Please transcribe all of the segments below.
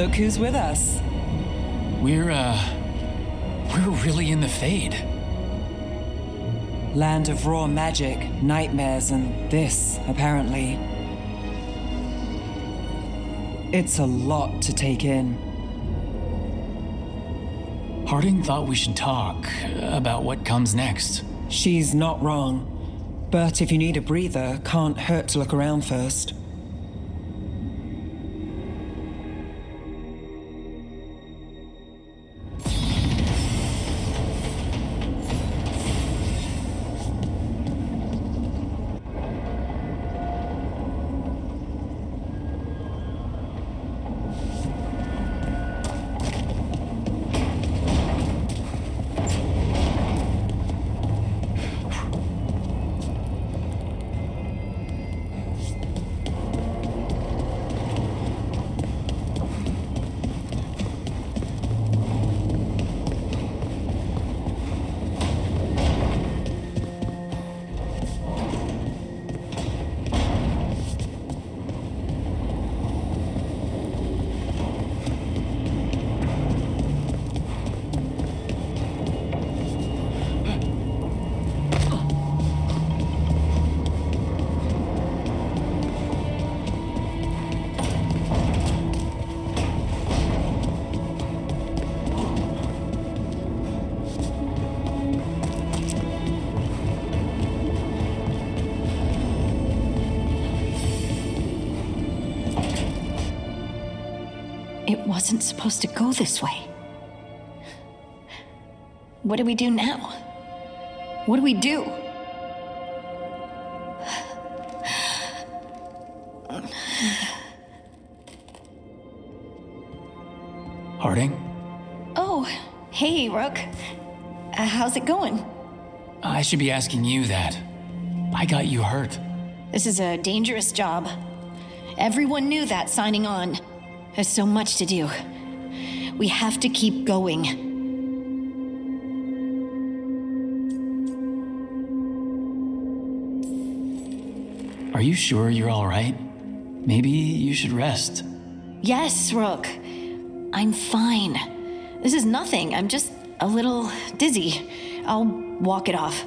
Look who's with us. We're really in the Fade. Land of raw magic, nightmares, and this, apparently. It's a lot to take in. Harding thought we should talk about what comes next. She's not wrong. But if you need a breather, can't hurt to look around first. It wasn't supposed to go this way. What do we do now? What do we do? Harding? Oh, hey, Rook. How's it going? I should be asking you that. I got you hurt. This is a dangerous job. Everyone knew that signing on. There's so much to do. We have to keep going. Are you sure you're all right? Maybe you should rest. Yes, Rook. I'm fine. This is nothing. I'm just a little dizzy. I'll walk it off.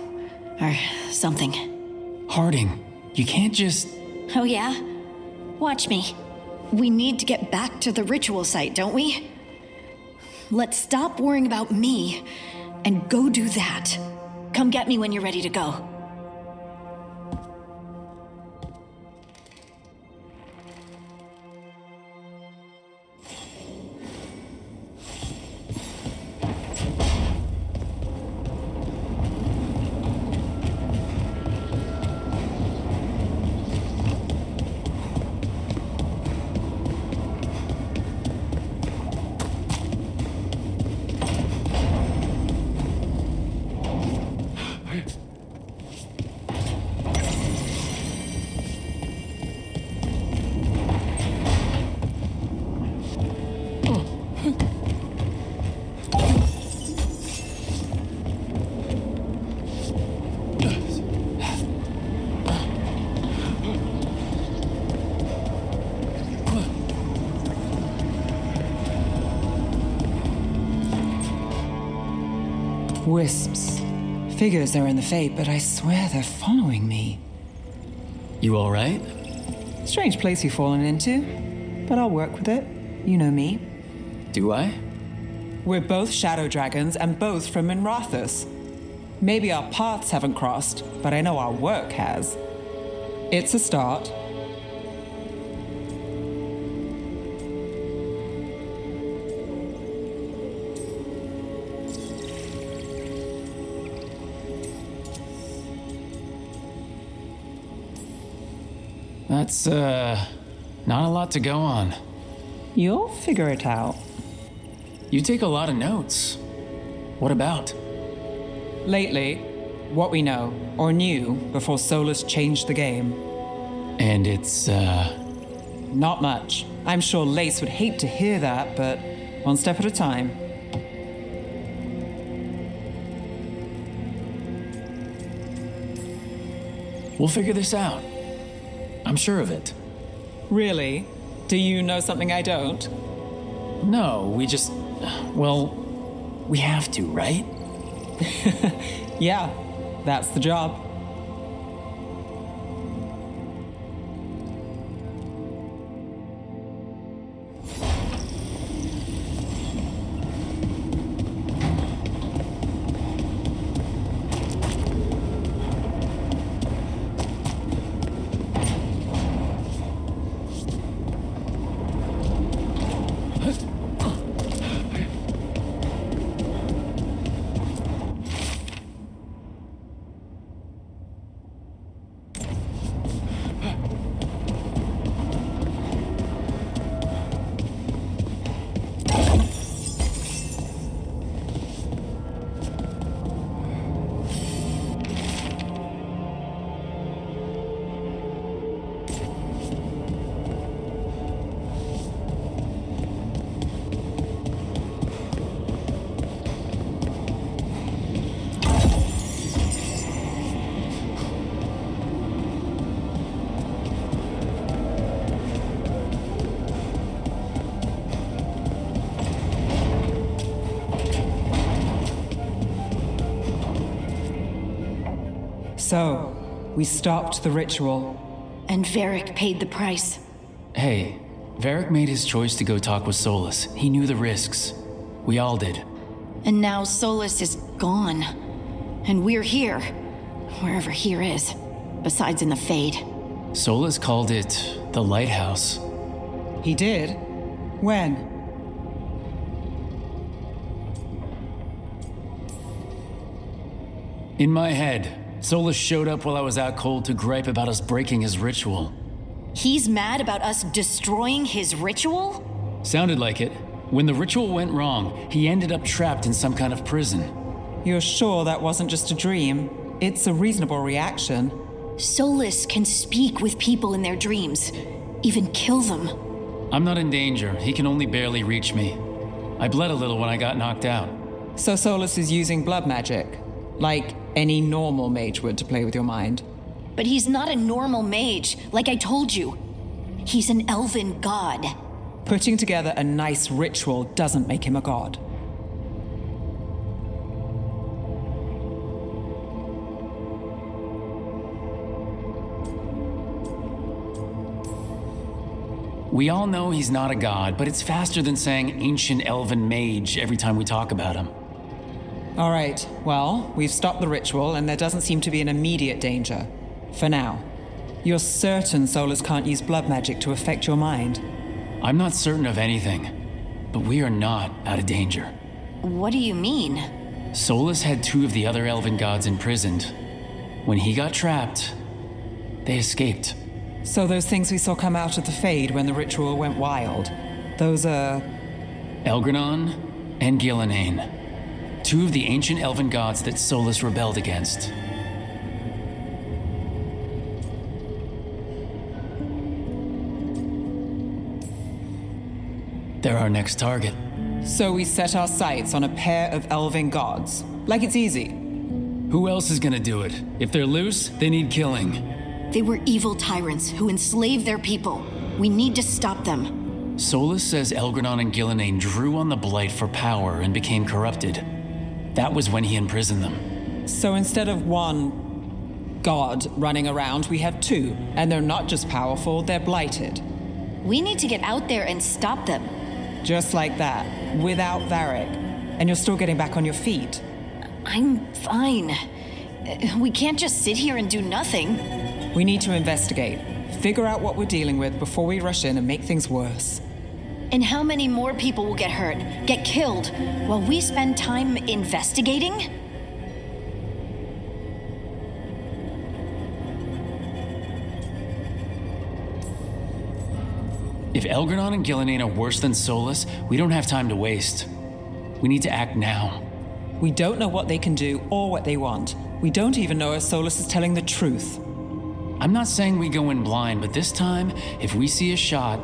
Or something. Harding, you can't just... Oh yeah? Watch me. We need to get back to the ritual site, don't we? Let's stop worrying about me and go do that. Come get me when you're ready to go. Wisps. Figures are in the Fade, but I swear they're following me. You all right? Strange place you've fallen into, but I'll work with it. You know me. Do I? We're both shadow dragons and both from Minrathous. Maybe our paths haven't crossed, but I know our work has. It's a start. That's, not a lot to go on. You'll figure it out. You take a lot of notes. What about? Lately, what we know, or knew, before Solus changed the game. And it's, Not much. I'm sure Lace would hate to hear that, but one step at a time. We'll figure this out. I'm sure of it. Really? Do you know something I don't? No, well, we have to, right? Yeah, that's the job. So, we stopped the ritual. And Varric paid the price. Hey, Varric made his choice to go talk with Solus. He knew the risks. We all did. And now Solus is gone. And we're here. Wherever here is. Besides in the Fade. Solus called it the Lighthouse. He did? When? In my head, Solus showed up while I was out cold to gripe about us breaking his ritual. He's mad about us destroying his ritual? Sounded like it. When the ritual went wrong, he ended up trapped in some kind of prison. You're sure that wasn't just a dream? It's a reasonable reaction. Solus can speak with people in their dreams, even kill them. I'm not in danger. He can only barely reach me. I bled a little when I got knocked out. So Solus is using blood magic, like any normal mage would to play with your mind. But he's not a normal mage, like I told you. He's an elven god. Putting together a nice ritual doesn't make him a god. We all know he's not a god, but it's faster than saying ancient elven mage every time we talk about him. All right, well, we've stopped the ritual and there doesn't seem to be an immediate danger. For now. You're certain Solus can't use blood magic to affect your mind? I'm not certain of anything, but we are not out of danger. What do you mean? Solus had 2 of the other elven gods imprisoned. When he got trapped, they escaped. So those things we saw come out of the Fade when the ritual went wild, those are... Elgranon and Gillenane. 2 of the ancient elven gods that Solus rebelled against. They're our next target. So we set our sights on a pair of elven gods. Like it's easy. Who else is gonna do it? If they're loose, they need killing. They were evil tyrants who enslaved their people. We need to stop them. Solus says Elgranon and Gillenane drew on the Blight for power and became corrupted. That was when he imprisoned them. So instead of one god running around, we have 2. And they're not just powerful, they're blighted. We need to get out there and stop them. Just like that, without Varric. And you're still getting back on your feet. I'm fine. We can't just sit here and do nothing. We need to investigate. Figure out what we're dealing with before we rush in and make things worse. And how many more people will get hurt, get killed, while we spend time investigating? If Elgranon and Gillenane are worse than Solus, we don't have time to waste. We need to act now. We don't know what they can do or what they want. We don't even know if Solus is telling the truth. I'm not saying we go in blind, but this time, if we see a shot,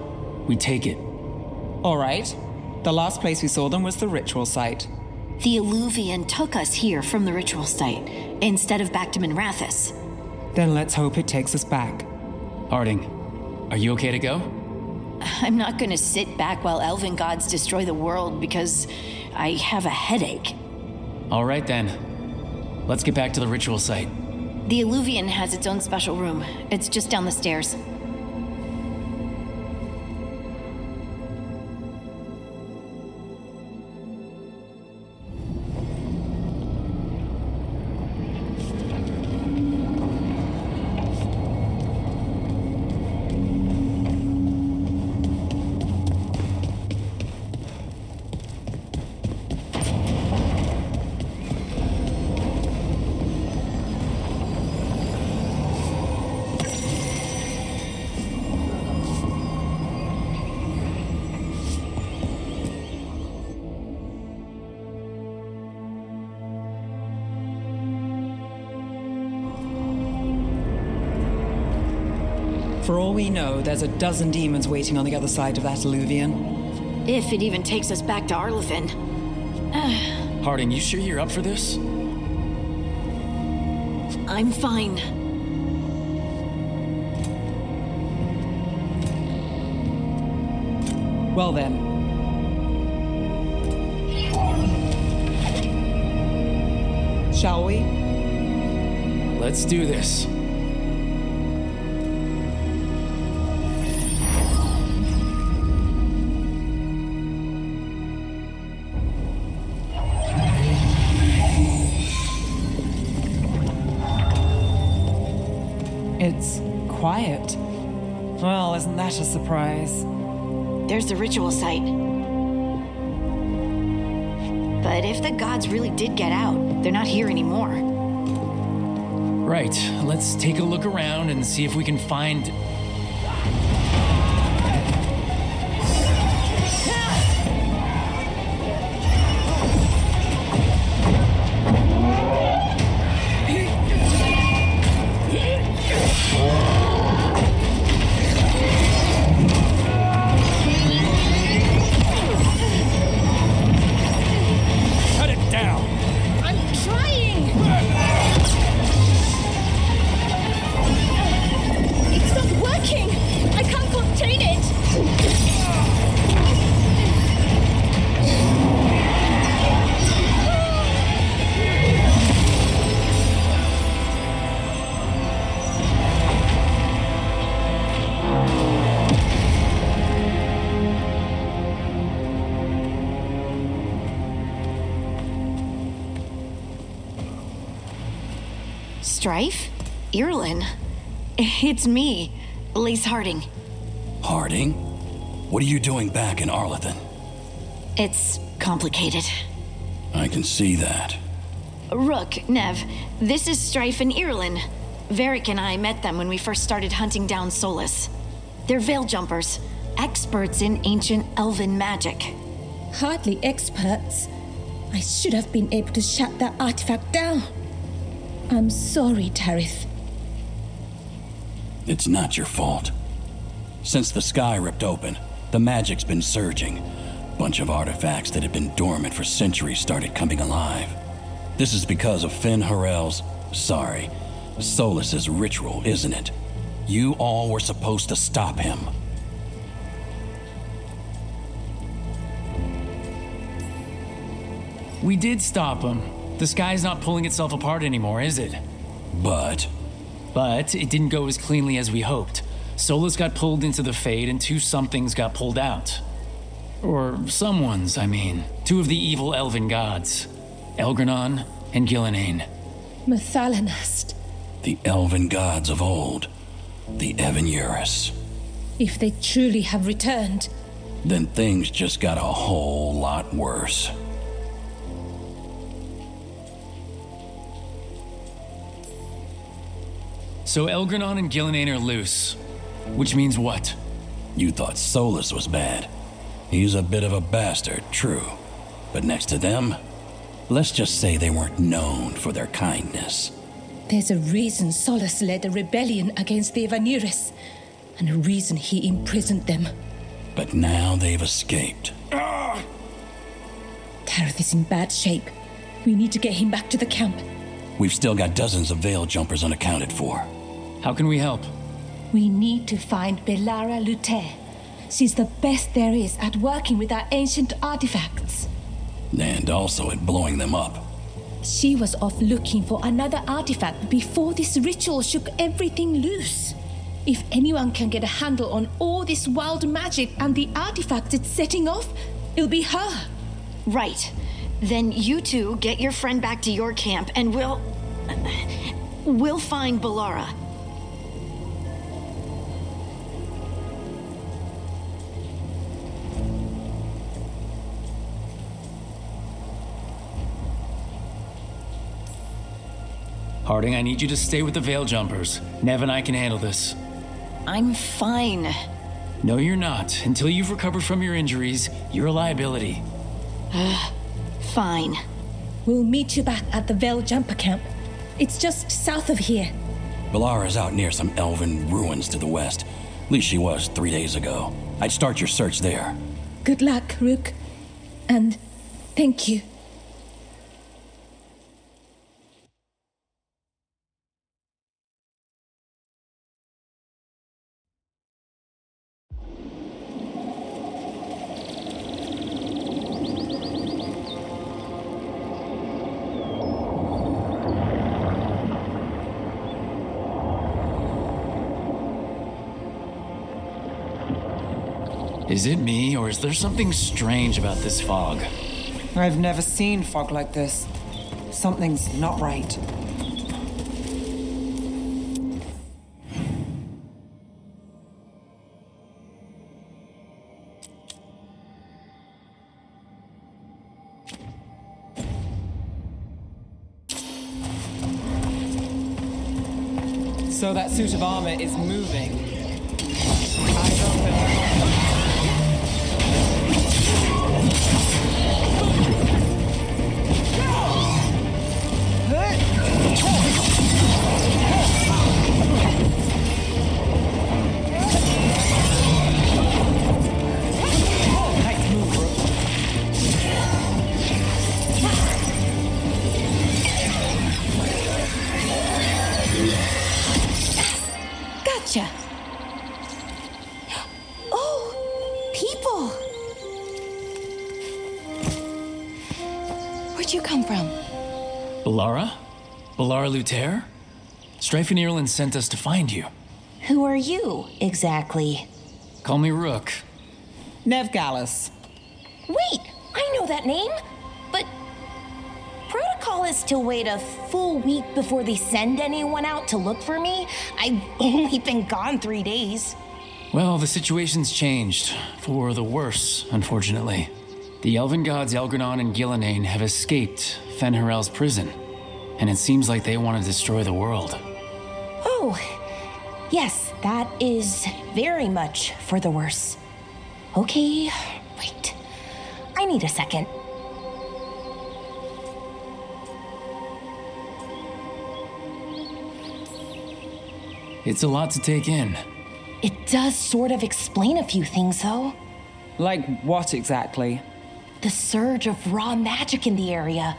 we take it. All right. The last place we saw them was the ritual site. The Illuvian took us here from the ritual site, instead of back to Minrathous. Then let's hope it takes us back. Harding, are you okay to go? I'm not gonna sit back while elven gods destroy the world because I have a headache. All right then. Let's get back to the ritual site. The Illuvian has its own special room. It's just down the stairs. For all we know, there's a dozen demons waiting on the other side of that Illuvian. If it even takes us back to Arlithin. Harding, you sure you're up for this? I'm fine. Well then. Shall we? Let's do this. It's quiet. Well, isn't that a surprise? There's the ritual site. But if the gods really did get out, they're not here anymore. Right, let's take a look around and see if we can find... Strife? Irlin? It's me, Lace Harding. Harding? What are you doing back in Arlithin? It's complicated. I can see that. Rook, Nev, this is Strife and Irlin. Varric and I met them when we first started hunting down Solus. They're veil jumpers, experts in ancient elven magic. Hardly experts. I should have been able to shut that artifact down. I'm sorry, Tarith. It's not your fault. Since the sky ripped open, the magic's been surging. Bunch of artifacts that had been dormant for centuries started coming alive. This is because of Solus's ritual, isn't it? You all were supposed to stop him. We did stop him. The sky's not pulling itself apart anymore, is it? But it didn't go as cleanly as we hoped. Solus got pulled into the Fade and two somethings got pulled out. Or someone's, I mean. Two of the evil elven gods. Elgranon and Gillenane. Mathalanast. the elven gods of old, the Evan-Eurus. If they truly have returned, Then things just got a whole lot worse. So Elgranon and Gillenane are loose. Which means what? You thought Solus was bad. He's a bit of a bastard, true. But next to them, let's just say they weren't known for their kindness. there's a reason Solus led a rebellion against the Evan-Eurus, and a reason he imprisoned them. But now they've escaped. Tareth is in bad shape. We need to get him back to the camp. We've still got dozens of veil jumpers unaccounted for. How can we help? We need to find Belara Luthe. She's the best there is at working with our ancient artifacts. And also at blowing them up. She was off looking for another artifact before this ritual shook everything loose. If anyone can get a handle on all this wild magic and the artifacts it's setting off, it'll be her. Right. Then you two get your friend back to your camp and we'll find Bellara. Harding, I need you to stay with the Veil Jumpers. Nev and I can handle this. I'm fine. No, you're not. Until you've recovered from your injuries, you're a liability. Fine. We'll meet you back at the Veil Jumper camp. It's just south of here. Bellara's out near some elven ruins to the west. At least she was 3 days ago. I'd start your search there. Good luck, Rook. And thank you. Is it me, or is there something strange about this fog? I've never seen fog like this. Something's not right. So that suit of armor is moving. Eyes open. Nice move, Rook. Gotcha. Oh, people. Where'd you come from? Bellara? Bellara Luther? Strife and Ireland sent us to find you. Who are you, exactly? Call me Rook. Nev Gallus. Wait, I know that name, but protocol is to wait a full week before they send anyone out to look for me. I've only been gone 3 days. Well, the situation's changed. For the worse, unfortunately. The elven gods Elgranon and Gillenane have escaped Fen'Harel's prison, and it seems like they want to destroy the world. Oh, yes, that is very much for the worse. Okay, wait. I need a second. It's a lot to take in. It does sort of explain a few things, though. Like what exactly? The surge of raw magic in the area.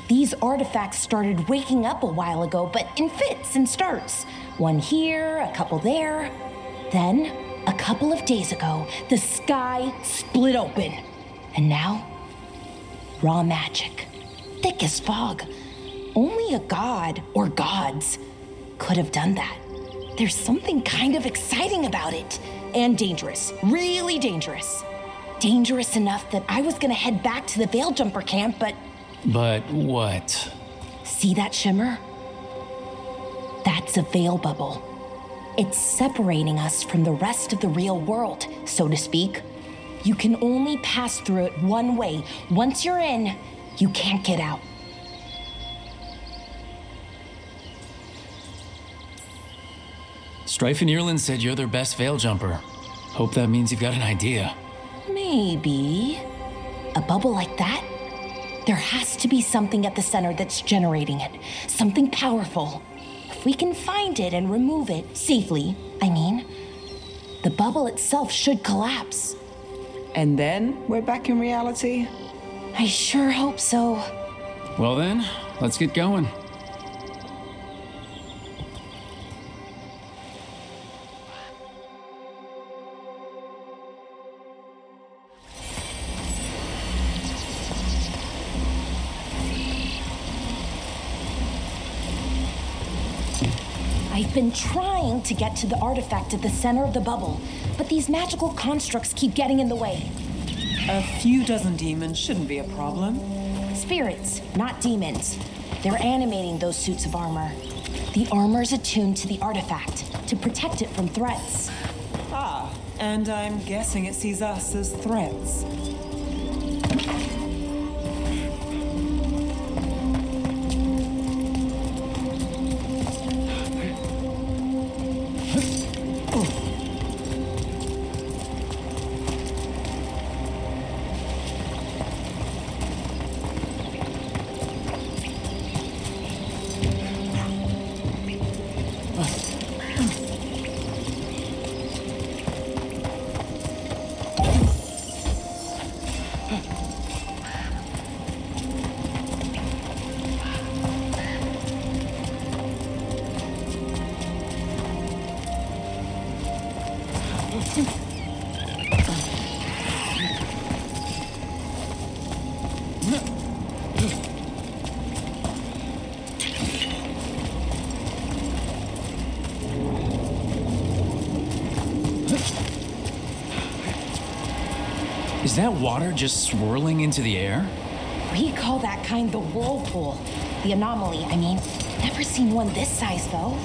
These artifacts started waking up a while ago, but in fits and starts. One here, a couple there. Then, a couple of days ago, the sky split open. And now, raw magic. Thick as fog. Only a god, or gods, could have done that. There's something kind of exciting about it. And dangerous. Really dangerous. Dangerous enough that I was gonna head back to the Veil Jumper camp, but... But what? See that shimmer? That's a veil bubble. It's separating us from the rest of the real world, so to speak. You can only pass through it one way. Once you're in, you can't get out. Strife and Ireland said you're their best Veil Jumper. Hope that means you've got an idea. Maybe. A bubble like that? There has to be something at the center that's generating it. Something powerful. If we can find it and remove it, safely, I mean, the bubble itself should collapse. And then we're back in reality? I sure hope so. Well then, let's get going. I've been trying to get to the artifact at the center of the bubble, but these magical constructs keep getting in the way. A few dozen demons shouldn't be a problem. Spirits, not demons. They're animating those suits of armor. The armor's attuned to the artifact to protect it from threats. Ah, and I'm guessing it sees us as threats. Is that water just swirling into the air? We call that kind the whirlpool. The anomaly, I mean. Never seen one this size, though.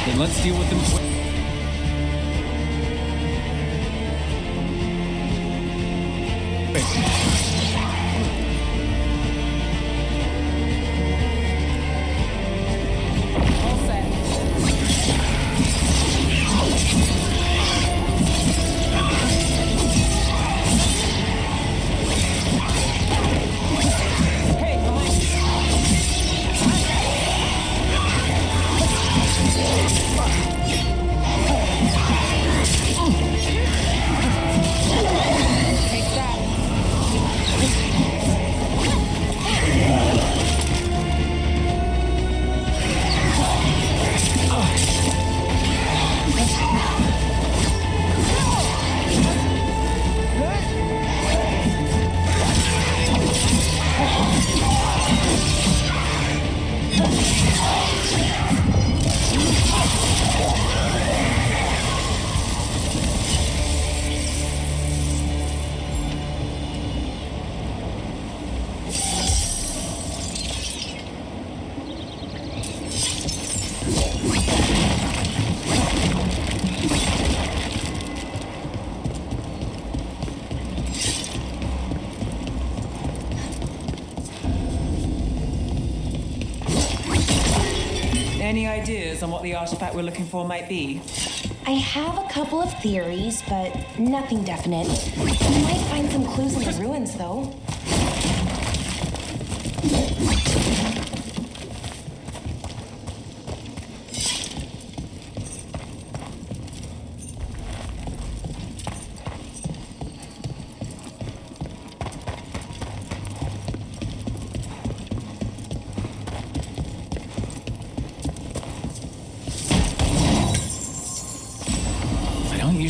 Then let's deal with them. Any ideas on what the artifact we're looking for might be? I have a couple of theories, but nothing definite. We might find some clues in the ruins, though.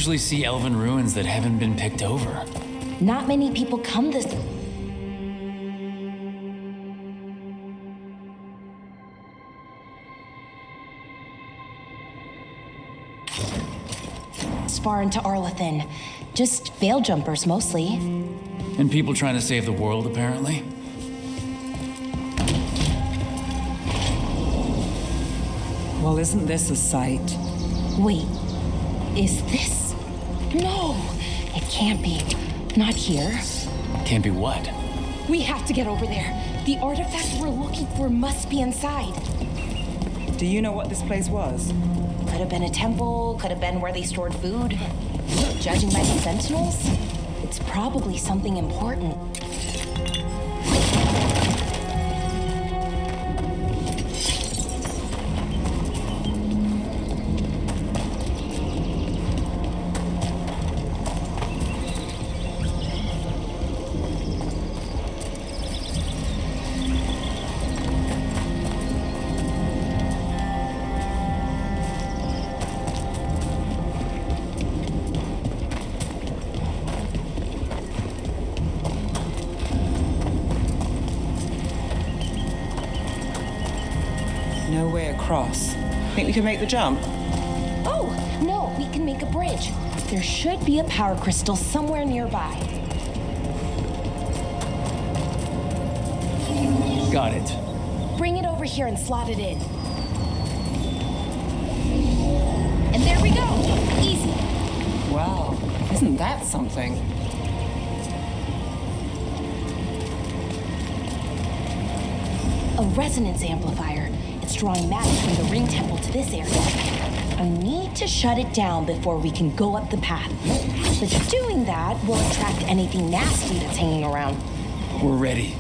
usually see elven ruins that haven't been picked over. Not many people come this far into Arlathan. Just veil jumpers, mostly. And people trying to save the world, apparently. Well, isn't this a sight? Wait, is this? No, it can't be. Not here. Can't be what? We have to get over there. The artifact we're looking for must be inside. Do you know what this place was? Could have been a temple, could have been where they stored food. Judging by the sentinels, it's probably something important. No way across. Think we can make the jump? Oh, no, we can make a bridge. There should be a power crystal somewhere nearby. Got it. Bring it over here and slot it in. And there we go. Easy. Wow, isn't that something? A resonance amplifier. It's drawing magic from the ring temple to this area. I need to shut it down before we can go up the path. But doing that will attract anything nasty that's hanging around. We're ready.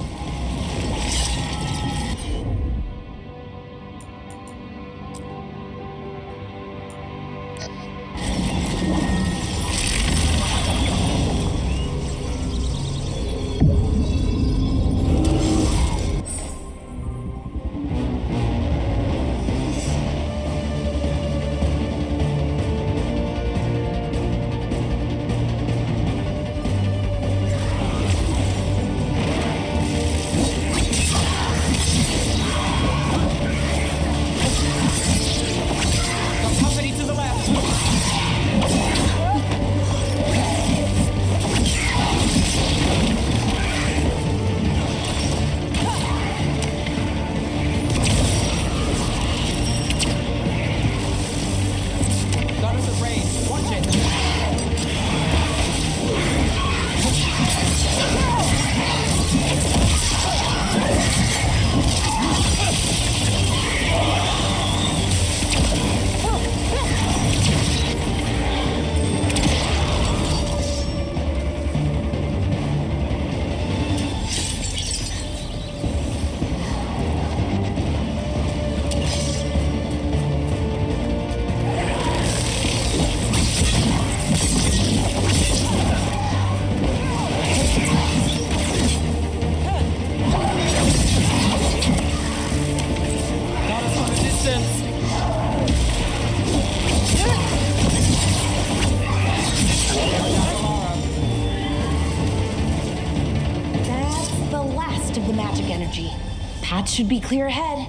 Path should be clear ahead.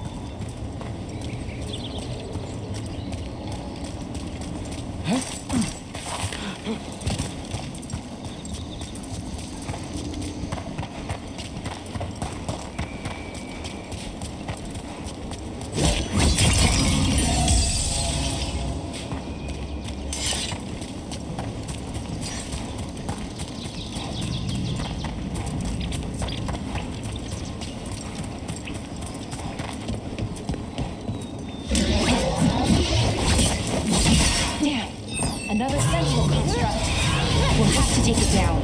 Another sentinel construct. We'll have to take it down.